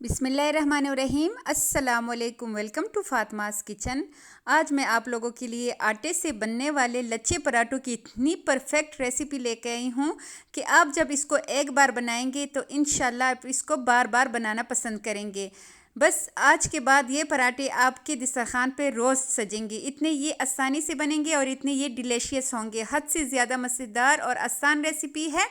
बिस्मिल्लाहिर्रहमानिर्रहीम। अस्सलामुअलैकुम। Welcome to Fatima's kitchen. आज मैं आप लोगों के लिए आटे से बनने वाले लच्छे पराठों की इतनी परफेक्ट रेसिपी लेके आई हूँ कि आप जब इसको एक बार बनाएंगे तो इंशाल्लाह आप इसको बार बार बनाना पसंद करेंगे। बस आज के बाद ये पराठे आपके दस्तरखान पे रोज़ सजेंगे। इतने ये आसानी से बनेंगे और इतने ये डिलीशियस होंगे। हद से ज़्यादा मज़ेदार और आसान रेसिपी है।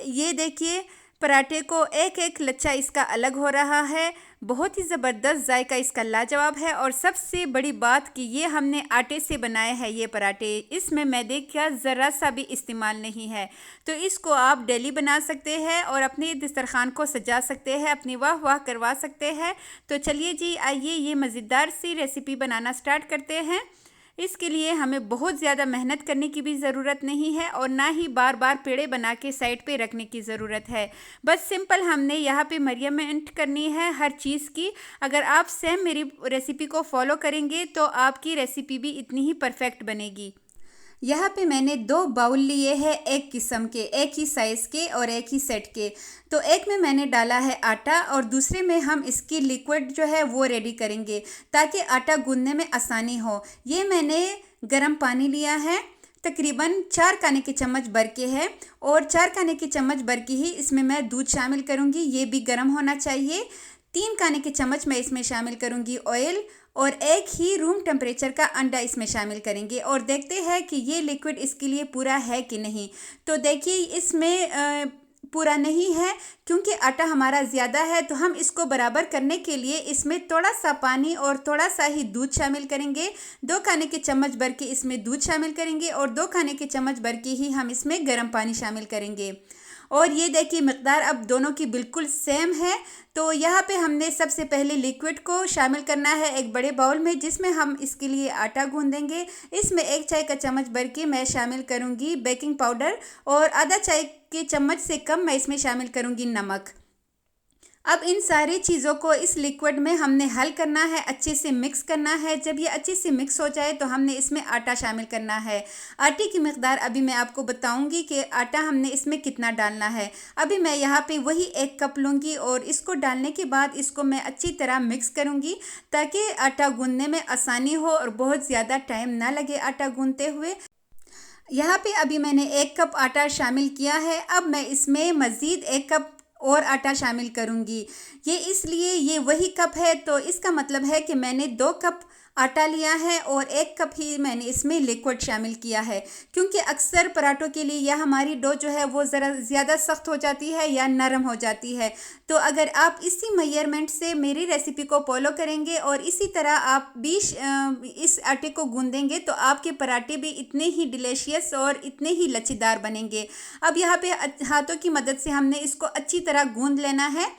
ये देखिए, पराठे को एक एक लच्छा इसका अलग हो रहा है। बहुत ही ज़बरदस्त जायका इसका लाजवाब है। और सबसे बड़ी बात कि ये हमने आटे से बनाए हैं ये पराठे, इसमें मैदे का ज़रा सा भी इस्तेमाल नहीं है। तो इसको आप डेली बना सकते हैं और अपने दस्तरखान को सजा सकते हैं, अपनी वाह वाह करवा सकते हैं। तो चलिए जी, आइए ये मज़ेदार सी रेसिपी बनाना स्टार्ट करते हैं। इसके लिए हमें बहुत ज़्यादा मेहनत करने की भी ज़रूरत नहीं है और ना ही बार बार पेड़े बना के साइड पे रखने की ज़रूरत है। बस सिंपल हमने यहाँ पे मेजरमेंट करनी है हर चीज़ की। अगर आप सेम मेरी रेसिपी को फॉलो करेंगे तो आपकी रेसिपी भी इतनी ही परफेक्ट बनेगी। यहाँ पे मैंने 2 बाउल लिए हैं, एक किस्म के, एक ही साइज़ के और एक ही सेट के। तो एक में मैंने डाला है आटा और दूसरे में हम इसकी लिक्विड जो है वो रेडी करेंगे ताकि आटा गूंदने में आसानी हो। ये मैंने गर्म पानी लिया है, तकरीबन 4 खाने के चम्मच भर के है और 4 खाने के चम्मच भर के ही इसमें मैं दूध शामिल करूँगी। ये भी गर्म होना चाहिए। 3 खाने के चम्मच मैं इसमें शामिल करूँगी ऑयल और एक ही रूम टेम्परेचर का अंडा इसमें शामिल करेंगे और देखते हैं कि ये लिक्विड इसके लिए पूरा है कि नहीं। तो देखिए, इसमें पूरा नहीं है क्योंकि आटा हमारा ज़्यादा है। तो हम इसको बराबर करने के लिए इसमें थोड़ा सा पानी और थोड़ा सा ही दूध शामिल करेंगे। 2 खाने के चम्मच भर के इसमें दूध शामिल करेंगे और 2 खाने के चम्मच भर के ही हम इसमें गर्म पानी शामिल करेंगे। और ये देखिए, मकदार अब दोनों की बिल्कुल सेम है। तो यहाँ पे हमने सबसे पहले लिक्विड को शामिल करना है एक बड़े बाउल में जिसमें हम इसके लिए आटा गूंदेंगे। इसमें 1 चाय का चम्मच भर के मैं शामिल करूँगी बेकिंग पाउडर और आधा चाय के चम्मच से कम मैं इसमें शामिल करूँगी नमक। अब इन सारी चीज़ों को इस लिक्विड में हमने हल करना है, अच्छे से मिक्स करना है। जब ये अच्छे से मिक्स हो जाए तो हमने इसमें आटा शामिल करना है। आटे की मकदार अभी मैं आपको बताऊंगी कि आटा हमने इसमें कितना डालना है। अभी मैं यहाँ पे वही 1 कप लूँगी और इसको डालने के बाद इसको मैं अच्छी तरह मिक्स करूँगी ताकि आटा गूंदने में आसानी हो और बहुत ज़्यादा टाइम ना लगे आटा गूंदते हुए। यहाँ पे अभी मैंने 1 कप आटा शामिल किया है। अब मैं इसमें मज़ीद 1 कप और आटा शामिल करूँगी। ये इसलिए ये वही कप है तो इसका मतलब है कि मैंने 2 कप आटा लिया है और 1 कप ही मैंने इसमें लिक्विड शामिल किया है क्योंकि अक्सर पराठों के लिए या हमारी डो जो है वो ज़रा ज़्यादा सख्त हो जाती है या नरम हो जाती है। तो अगर आप इसी मेजरमेंट से मेरी रेसिपी को फॉलो करेंगे और इसी तरह आप भी इस आटे को गूंदेंगे तो आपके पराठे भी इतने ही डिलीशियस और इतने ही लचीदार बनेंगे। अब यहाँ पे हाथों की मदद से हमने इसको अच्छी तरह गूंद लेना है।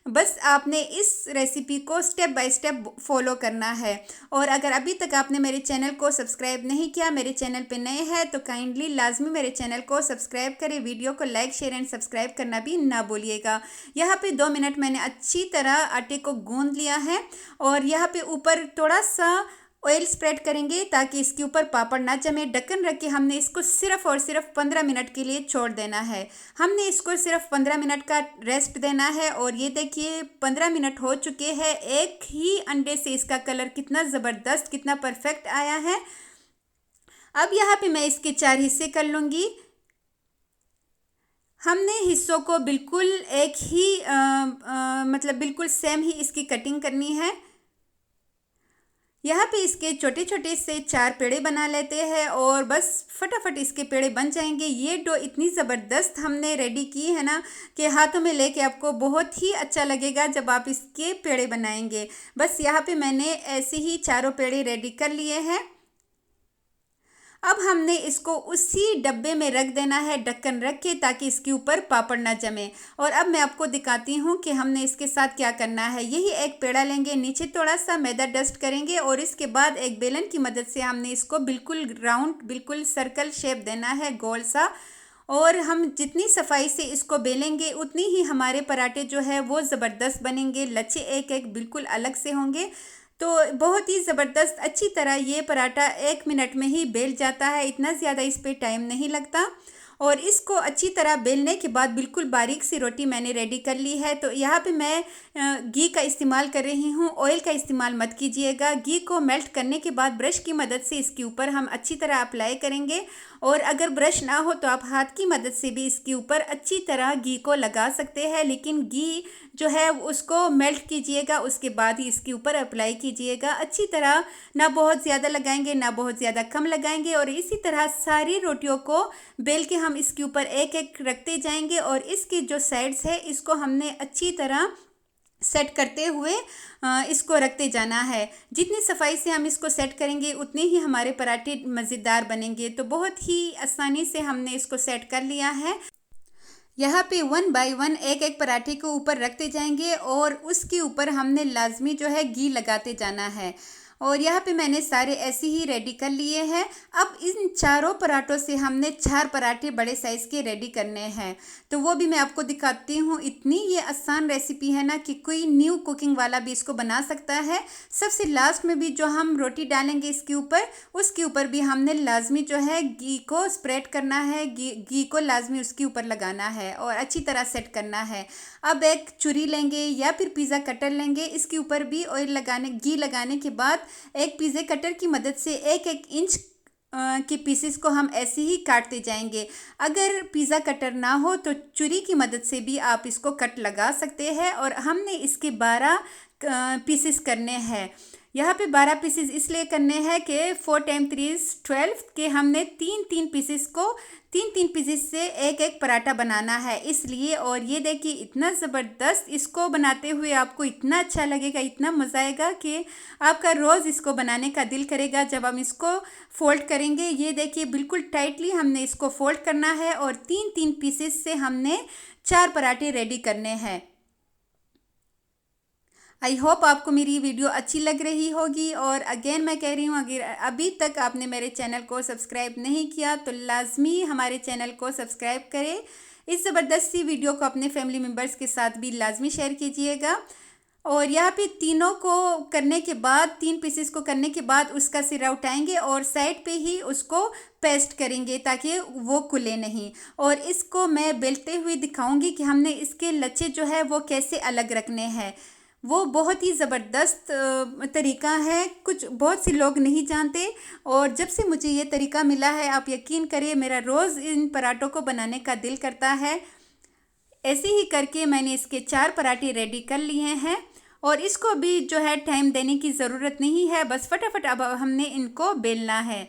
बस आपने इस रेसिपी को स्टेप बाय स्टेप फॉलो करना है। और अगर अभी तक आपने मेरे चैनल को सब्सक्राइब नहीं किया, मेरे चैनल पे नए हैं तो काइंडली लाजमी मेरे चैनल को सब्सक्राइब करें। वीडियो को लाइक शेयर एंड सब्सक्राइब करना भी ना भूलिएगा। यहाँ पे 2 मिनट मैंने अच्छी तरह आटे को गूंद लिया है और यहाँ पे ऊपर थोड़ा सा ऑयल स्प्रेड करेंगे ताकि इसके ऊपर पापड़ ना जमे। ढक्कन रख के हमने इसको सिर्फ और सिर्फ 15 मिनट के लिए छोड़ देना है। हमने इसको सिर्फ 15 मिनट का रेस्ट देना है। और ये देखिए 15 मिनट हो चुके हैं। एक ही अंडे से इसका कलर कितना ज़बरदस्त, कितना परफेक्ट आया है। अब यहाँ पे मैं इसके 4 हिस्से कर लूँगी। हमने हिस्सों को बिल्कुल एक ही मतलब बिल्कुल सेम ही इसकी कटिंग करनी है। यहाँ पे इसके छोटे छोटे से 4 पेड़े बना लेते हैं और बस फटाफट इसके पेड़े बन जाएंगे। ये डो इतनी ज़बरदस्त हमने रेडी की है ना कि हाथों में लेके आपको बहुत ही अच्छा लगेगा जब आप इसके पेड़े बनाएंगे। बस यहाँ पे मैंने ऐसे ही चारों पेड़े रेडी कर लिए हैं। अब हमने इसको उसी डब्बे में रख देना है ढक्कन रख के ताकि इसके ऊपर पापड़ ना जमे। और अब मैं आपको दिखाती हूँ कि हमने इसके साथ क्या करना है। यही एक पेड़ा लेंगे, नीचे थोड़ा सा मैदा डस्ट करेंगे और इसके बाद एक बेलन की मदद से हमने इसको बिल्कुल राउंड, बिल्कुल सर्कल शेप देना है, गोल सा। और हम जितनी सफाई से इसको बेलेंगे उतनी ही हमारे पराठे जो है वो ज़बरदस्त बनेंगे। लच्छे एक एक बिल्कुल अलग से होंगे। तो बहुत ही ज़बरदस्त अच्छी तरह ये पराठा 1 मिनट में ही बेल जाता है। इतना ज़्यादा इस पे टाइम नहीं लगता। और इसको अच्छी तरह बेलने के बाद बिल्कुल बारीक सी रोटी मैंने रेडी कर ली है। तो यहाँ पे मैं घी का इस्तेमाल कर रही हूँ, ऑयल का इस्तेमाल मत कीजिएगा। घी को मेल्ट करने के बाद ब्रश की मदद से इसके ऊपर हम अच्छी तरह अप्लाई करेंगे, और अगर ब्रश ना हो तो आप हाथ की मदद से भी इसके ऊपर अच्छी तरह घी को लगा सकते हैं, लेकिन घी जो है उसको मेल्ट कीजिएगा, उसके बाद ही इसके ऊपर अप्लाई कीजिएगा अच्छी तरह। ना बहुत ज़्यादा लगाएंगे ना बहुत ज़्यादा कम लगाएंगे, और इसी तरह सारी रोटियों को बेल के हम इसके ऊपर एक एक रखते जाएंगे, और इसकी जो साइड्स है इसको हमने अच्छी तरह सेट करते हुए इसको रखते जाना है। जितनी सफाई से हम इसको सेट करेंगे उतने ही हमारे पराठे मज़ेदार बनेंगे। तो बहुत ही आसानी से हमने इसको सेट कर लिया है। यहाँ पे 1 बाय 1 एक एक पराठे को ऊपर रखते जाएंगे, और उसके ऊपर हमने लाजमी जो है घी लगाते जाना है। और यहाँ पे मैंने सारे ऐसे ही रेडी कर लिए हैं। अब इन चारों पराठों से हमने 4 पराठे बड़े साइज़ के रेडी करने हैं, तो वो भी मैं आपको दिखाती हूँ। इतनी ये आसान रेसिपी है ना कि कोई न्यू कुकिंग वाला भी इसको बना सकता है। सबसे लास्ट में भी जो हम रोटी डालेंगे इसके ऊपर, उसके ऊपर भी हमने लाजमी जो है घी को स्प्रेड करना है, घी को लाजमी उसके ऊपर लगाना है और अच्छी तरह सेट करना है। अब एक छुरी लेंगे या फिर पिज़्ज़ा कटर लेंगे, इसके ऊपर भी ऑयल घी लगाने के बाद एक पिज़्ज़ा कटर की मदद से एक एक इंच के पीसेस को हम ऐसे ही काटते जाएंगे। अगर पिज़्ज़ा कटर ना हो तो छुरी की मदद से भी आप इसको कट लगा सकते हैं। और हमने इसके 12 पीसेस करने हैं। यहाँ पे 12 पीसेस इसलिए करने हैं कि 4 टाइम 3 is 12 के हमने 3 पीसेस से एक एक पराठा बनाना है इसलिए। और ये देखिए इतना ज़बरदस्त, इसको बनाते हुए आपको इतना अच्छा लगेगा, इतना मज़ा आएगा कि आपका रोज़ इसको बनाने का दिल करेगा। जब हम इसको फोल्ड करेंगे, ये देखिए बिल्कुल टाइटली हमने इसको फोल्ड करना है, और 3 पीसेस से हमने 4 पराठे रेडी करने हैं। आई होप आपको मेरी वीडियो अच्छी लग रही होगी। और अगेन मैं कह रही हूँ, अगर अभी तक आपने मेरे चैनल को सब्सक्राइब नहीं किया तो लाजमी हमारे चैनल को सब्सक्राइब करें। इस ज़बरदस्त सी वीडियो को अपने फैमिली मेम्बर्स के साथ भी लाजमी शेयर कीजिएगा। और यहाँ पे तीनों को करने के बाद, 3 पीसेस को करने के बाद उसका सिरा उठाएंगे और साइड पे ही उसको पेस्ट करेंगे ताकि वो खुले नहीं। और इसको मैं बेलते हुए दिखाऊंगी कि हमने इसके लच्छे जो है वो कैसे अलग रखने हैं। वो बहुत ही ज़बरदस्त तरीका है, बहुत से लोग नहीं जानते। और जब से मुझे ये तरीका मिला है, आप यकीन करिए मेरा रोज़ इन पराठों को बनाने का दिल करता है। ऐसे ही करके मैंने इसके 4 पराठे रेडी कर लिए हैं, और इसको भी जो है टाइम देने की ज़रूरत नहीं है, बस फटाफट अब हमने इनको बेलना है।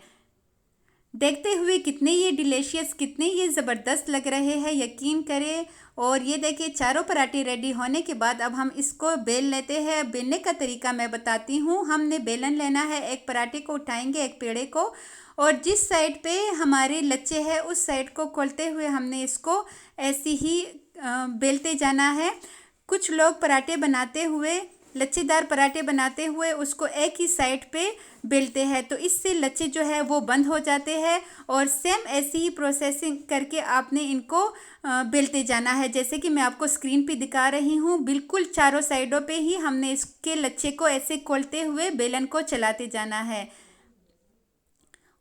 देखते हुए कितने ये डिलीशियस, कितने ये ज़बरदस्त लग रहे हैं, यकीन करें। और ये देखिए चारों पराठे रेडी होने के बाद अब हम इसको बेल लेते हैं। बेलने का तरीका मैं बताती हूँ। हमने बेलन लेना है, एक पराठे को उठाएंगे, एक पेड़े को, और जिस साइड पे हमारे लच्छे हैं उस साइड को खोलते हुए हमने इसको ऐसे ही बेलते जाना है। कुछ लोग पराठे बनाते हुए, लच्छेदार पराठे बनाते हुए उसको एक ही साइड पे बेलते हैं, तो इससे लच्छे जो है वो बंद हो जाते हैं। और सेम ऐसी ही प्रोसेसिंग करके आपने इनको बेलते जाना है, जैसे कि मैं आपको स्क्रीन पे दिखा रही हूँ। बिल्कुल चारों साइडों पे ही हमने इसके लच्छे को ऐसे खोलते हुए बेलन को चलाते जाना है।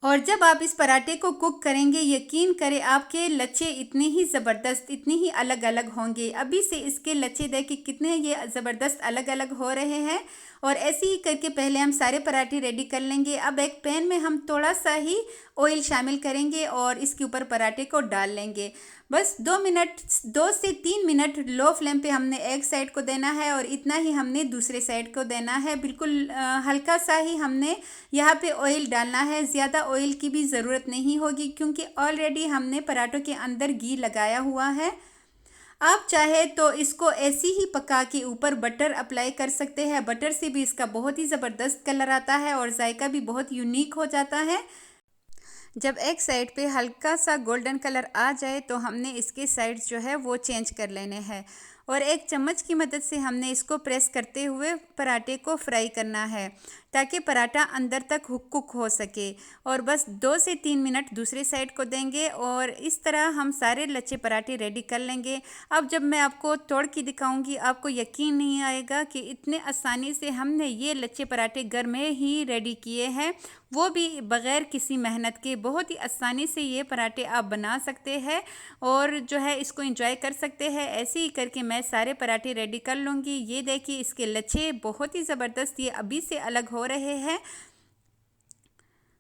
और जब आप इस पराठे को कुक करेंगे, यकीन करें आपके लच्छे इतने ही ज़बरदस्त, इतने ही अलग अलग होंगे। अभी से इसके लच्छे देखिए कितने ये ज़बरदस्त अलग अलग हो रहे हैं। और ऐसे ही करके पहले हम सारे पराठे रेडी कर लेंगे। अब एक पैन में हम थोड़ा सा ही ऑयल शामिल करेंगे और इसके ऊपर पराठे को डाल लेंगे। बस 2 से 3 मिनट लो फ्लेम पे हमने एक साइड को देना है, और इतना ही हमने दूसरे साइड को देना है। बिल्कुल हल्का सा ही हमने यहाँ पे ऑयल डालना है, ज़्यादा ऑयल की भी ज़रूरत नहीं होगी क्योंकि ऑलरेडी हमने पराठों के अंदर घी लगाया हुआ है। आप चाहे तो इसको ऐसे ही पका के ऊपर बटर अप्लाई कर सकते हैं। बटर से भी इसका बहुत ही ज़बरदस्त कलर आता है और जायका भी बहुत यूनिक हो जाता है। जब एक साइड पे हल्का सा गोल्डन कलर आ जाए तो हमने इसके साइड्स जो है वो चेंज कर लेने हैं, और एक चम्मच की मदद से हमने इसको प्रेस करते हुए पराठे को फ्राई करना है। ताकि पराठा अंदर तक कुक हो सके। और बस 2 से 3 मिनट दूसरी साइड को देंगे और इस तरह हम सारे लच्छे पराठे रेडी कर लेंगे। अब जब मैं आपको तोड़ के दिखाऊंगी आपको यकीन नहीं आएगा कि इतने आसानी से हमने ये लच्छे पराठे घर में ही रेडी किए हैं, वो भी बग़ैर किसी मेहनत के। बहुत ही आसानी से ये पराठे आप बना सकते हैं और जो है इसको एंजॉय कर सकते हैं। ऐसे ही करके मैं सारे पराठे रेडी कर लूँगी। ये देखिए इसके लच्छे बहुत ही ज़बरदस्त ये अभी से अलग हो रहे हैं,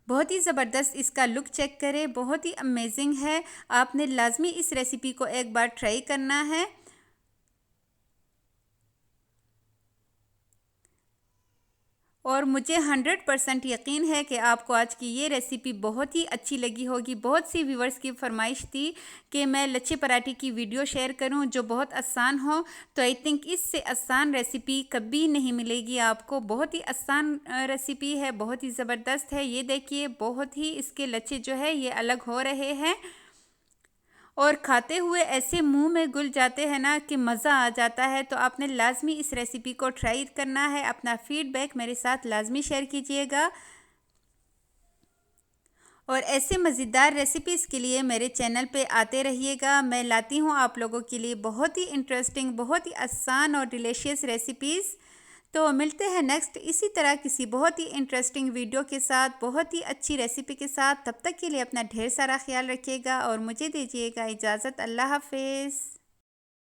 बहुत ही ज़बरदस्त। इसका लुक चेक करें, बहुत ही अमेजिंग है। आपने लाजमी इस रेसिपी को एक बार ट्राई करना है। और मुझे 100% यकीन है कि आपको आज की ये रेसिपी बहुत ही अच्छी लगी होगी। बहुत सी व्यूवर्स की फरमाइश थी कि मैं लच्छे पराठे की वीडियो शेयर करूं जो बहुत आसान हो, तो आई थिंक इससे आसान रेसिपी कभी नहीं मिलेगी आपको। बहुत ही आसान रेसिपी है, बहुत ही ज़बरदस्त है। ये देखिए बहुत ही इसके लच्छे जो है ये अलग हो रहे हैं और खाते हुए ऐसे मुंह में घुल जाते हैं ना कि मज़ा आ जाता है। तो आपने लाजमी इस रेसिपी को ट्राई करना है। अपना फीडबैक मेरे साथ लाजमी शेयर कीजिएगा और ऐसे मज़ेदार रेसिपीज़ के लिए मेरे चैनल पे आते रहिएगा। मैं लाती हूँ आप लोगों के लिए बहुत ही इंटरेस्टिंग, बहुत ही आसान और डिलीशियस रेसिपीज़। तो मिलते हैं नेक्स्ट इसी तरह किसी बहुत ही इंटरेस्टिंग वीडियो के साथ, बहुत ही अच्छी रेसिपी के साथ। तब तक के लिए अपना ढेर सारा ख्याल रखिएगा और मुझे दीजिएगा इजाज़त। अल्लाह हाफिज़।